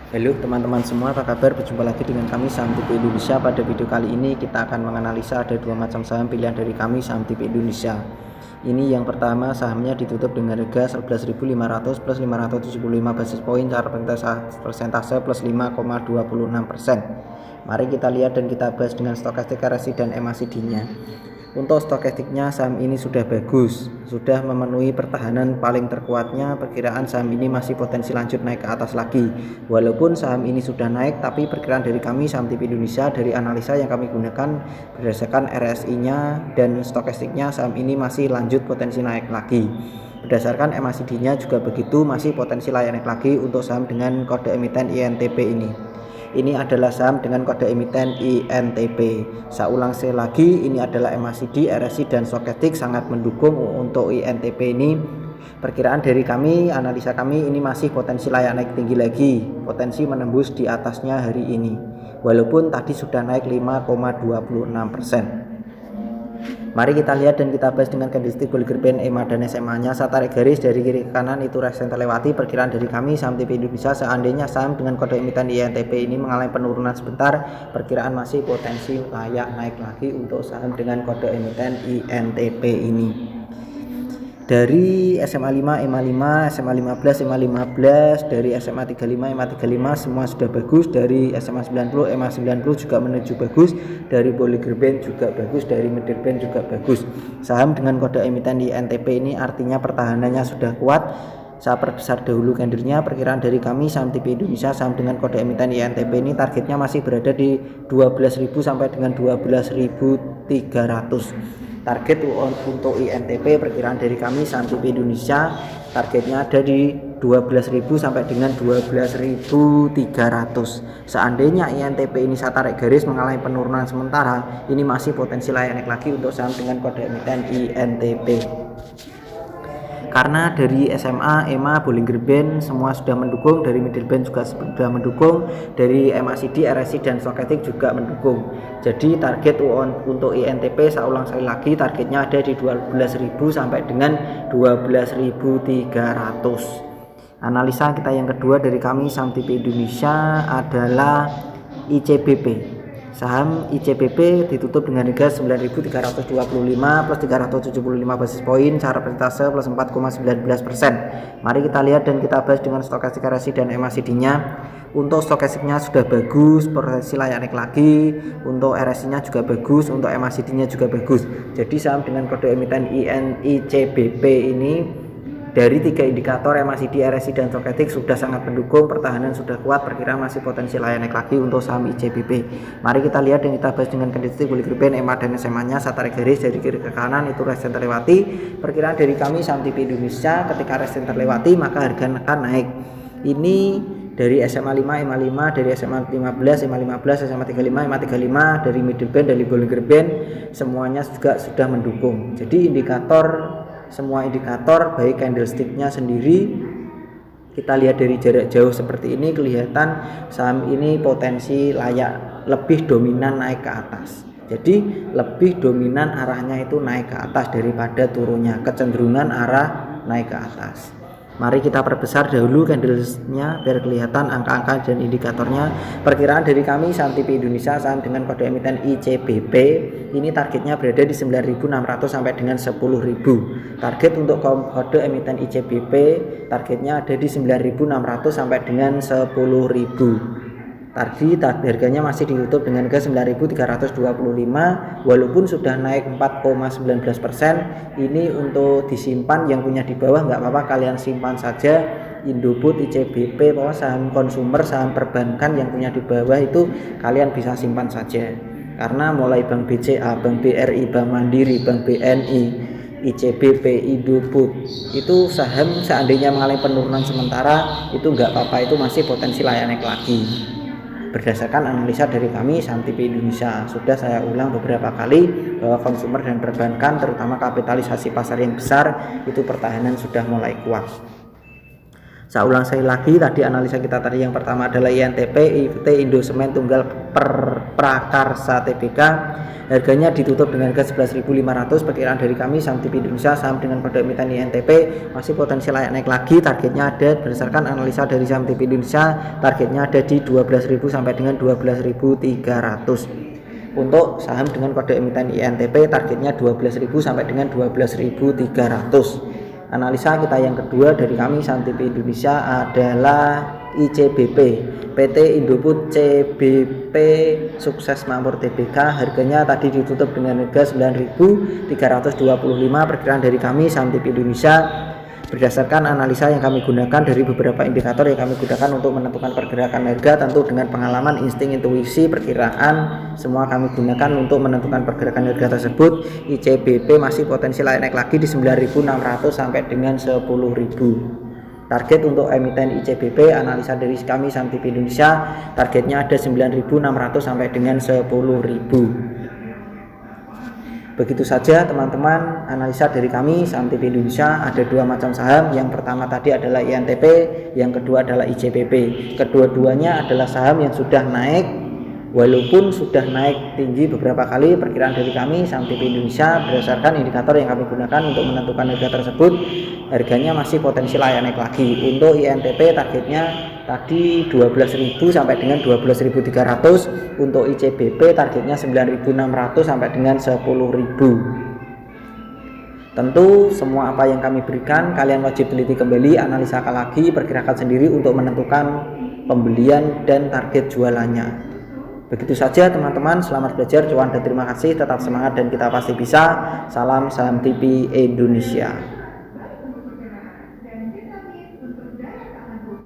Halo teman-teman semua, apa kabar? Berjumpa lagi dengan kami Saham Tipe Indonesia. Pada video kali ini kita akan menganalisa ada dua macam saham pilihan dari kami Saham Tipe Indonesia. Ini yang pertama, sahamnya ditutup dengan harga 11.500 plus 575 basis point, cara persentase plus 5,26%. Mari kita lihat dan kita bahas dengan stokastik, RSI dan MACD-nya. Untuk stokastiknya, saham ini sudah bagus, sudah memenuhi pertahanan paling terkuatnya. Perkiraan saham ini masih potensi lanjut naik ke atas lagi. Walaupun saham ini sudah naik, tapi perkiraan dari kami Saham Tipe Indonesia dari analisa yang kami gunakan berdasarkan RSI-nya dan stokastiknya, saham ini masih lanjut potensi naik lagi. Berdasarkan MACD-nya juga begitu, masih potensi naik lagi untuk saham dengan kode emiten INTP ini. Ini adalah saham dengan kode emiten INTP. Saya ulang sekali lagi, ini adalah MACD, RSI dan stokastik sangat mendukung untuk INTP ini. Perkiraan dari kami, analisa kami, ini masih potensi layak naik tinggi lagi, potensi menembus di atasnya hari ini. Walaupun tadi sudah naik 5,26%. Mari kita lihat dan kita bahas dengan candlestick Bollinger Band, EMA dan SMA-nya. Saya tarik garis dari kiri ke kanan, itu resisten terlewati. Perkiraan dari kami Saham Tipe Indonesia, seandainya saham dengan kode emiten INTP ini mengalami penurunan sebentar, perkiraan masih potensi layak naik lagi untuk saham dengan kode emiten INTP ini. Dari SMA 5, EMA 5, SMA 15, EMA 15, dari SMA 35, EMA 35 semua sudah bagus. Dari SMA 90, EMA 90 juga menuju bagus. Dari Bollinger Band juga bagus, dari Middle Band juga bagus. Saham dengan kode emiten di INTP ini artinya pertahanannya sudah kuat. Saya perbesar dahulu candlenya. Perkiraan dari kami Saham Tipe Indonesia, saham dengan kode emiten INTP ini targetnya masih berada di 12.000 sampai dengan 12.300. Target untuk INTP perkiraan dari kami Saham Tipe Indonesia targetnya ada di 12.000 sampai dengan 12.300. Seandainya INTP ini saya tarik garis mengalami penurunan sementara, ini masih potensi layak naik lagi untuk saham dengan kode emiten INTP. Karena dari SMA, EMA, Bollinger Band semua sudah mendukung, dari Middle Band juga sudah mendukung, dari MACD, RSI dan stokastik juga mendukung. Jadi target untuk INTP saya ulang sekali lagi, targetnya ada di 12.000 sampai dengan 12.300. Analisa kita yang kedua dari kami Saham Tipe Indonesia adalah ICBP. Saham ICBP ditutup dengan harga 9.325 plus 375 basis point, cara persentase plus 4,19%. Mari kita lihat dan kita bahas dengan stokastik, RSI dan MACD-nya. Untuk stokastiknya sudah bagus, potensi layak naik lagi. Untuk RSI-nya juga bagus, untuk MACD-nya juga bagus. Jadi saham dengan kode emiten ICBP ini dari tiga indikator MACD, RSI dan stokastik sudah sangat mendukung, pertahanan sudah kuat, perkiraan masih potensi layak naik lagi untuk saham ICBP. Mari kita lihat dan kita bahas dengan candlestick Bollinger Band, EMA dan SMA-nya. Saya tarik garis dari kiri ke kanan, itu resisten terlewati. Perkiraan dari kami Saham Tipe Indonesia, ketika resisten terlewati maka harga akan naik. Ini dari SMA 5, EMA 5, dari SMA 15, EMA 15, SMA 35, EMA 35, dari Middle Band, dari Bollinger Band, semuanya juga sudah mendukung. Jadi semua indikator baik candlesticknya sendiri, kita lihat dari jarak jauh seperti ini, kelihatan saham ini potensi layak lebih dominan naik ke atas. Jadi lebih dominan arahnya itu naik ke atas daripada turunnya, kecenderungan arah naik ke atas. Mari kita perbesar dahulu candlesnya biar kelihatan angka-angka dan indikatornya. Perkiraan dari kami Saham Tipe Indonesia, saham dengan kode emiten ICBP ini targetnya berada di 9.600 sampai dengan 10.000. Target untuk kode emiten ICBP targetnya ada di 9.600 sampai dengan 10.000. Tadi harganya masih ditutup dengan harga 9.325 walaupun sudah naik 4,19%. Ini untuk disimpan, yang punya di bawah nggak apa-apa, kalian simpan saja. Indofood, ICBP, bahwa saham konsumer, saham perbankan yang punya di bawah itu kalian bisa simpan saja. Karena mulai Bank BCA, Bank BRI, Bank Mandiri, Bank BNI, ICBP, Indofood itu saham seandainya mengalami penurunan sementara itu nggak apa-apa, itu masih potensi layak naik lagi. Berdasarkan analisa dari kami Saham Tipe Indonesia, sudah saya ulang beberapa kali bahwa konsumer dan perbankan terutama kapitalisasi pasar yang besar itu pertahanan sudah mulai kuat. Saya ulang sekali lagi, tadi analisa kita tadi yang pertama adalah INTP, IFT, Indosemen Tunggal Prakarsa Tbk. Harganya ditutup dengan harga 11.500. Perkiraan dari kami saham TV Indonesia saham dengan kode emiten INTP masih potensi layak naik lagi. Targetnya ada berdasarkan analisa dari saham TV Indonesia, targetnya ada di 12.000 sampai dengan 12.300. Untuk saham dengan kode emiten INTP targetnya 12.000 sampai dengan 12.300. Analisa kita yang kedua dari kami saham TV Indonesia adalah ICBP, PT Indofood CBP Sukses Makmur Tbk. Harganya tadi ditutup dengan harga 9.325. Perkiraan dari kami saham TV Indonesia berdasarkan analisa yang kami gunakan dari beberapa indikator yang kami gunakan untuk menentukan pergerakan harga, tentu dengan pengalaman, insting, intuisi, perkiraan semua kami gunakan untuk menentukan pergerakan harga tersebut. ICBP masih potensi naik lagi di 9.600 sampai dengan 10.000. Target untuk emiten ICBP analisa dari kami saham TV Indonesia targetnya ada 9.600 sampai dengan 10.000. Begitu saja teman-teman analisa dari kami saham TV Indonesia. Ada dua macam saham, yang pertama tadi adalah INTP, yang kedua adalah ICBP. Kedua-duanya adalah saham yang sudah naik, walaupun sudah naik tinggi beberapa kali. Perkiraan dari kami saham TV Indonesia berdasarkan indikator yang kami gunakan untuk menentukan harga tersebut, harganya masih potensi layak naik lagi. Untuk INTP targetnya tadi 12.000 sampai dengan 12.300. Untuk ICBP targetnya 9.600 sampai dengan 10.000. Tentu semua apa yang kami berikan kalian wajib teliti kembali, analisa lagi, perkirakan sendiri untuk menentukan pembelian dan target jualannya. Begitu saja teman-teman, selamat belajar, cuan dan terima kasih, tetap semangat dan kita pasti bisa. Salam saham TV Indonesia.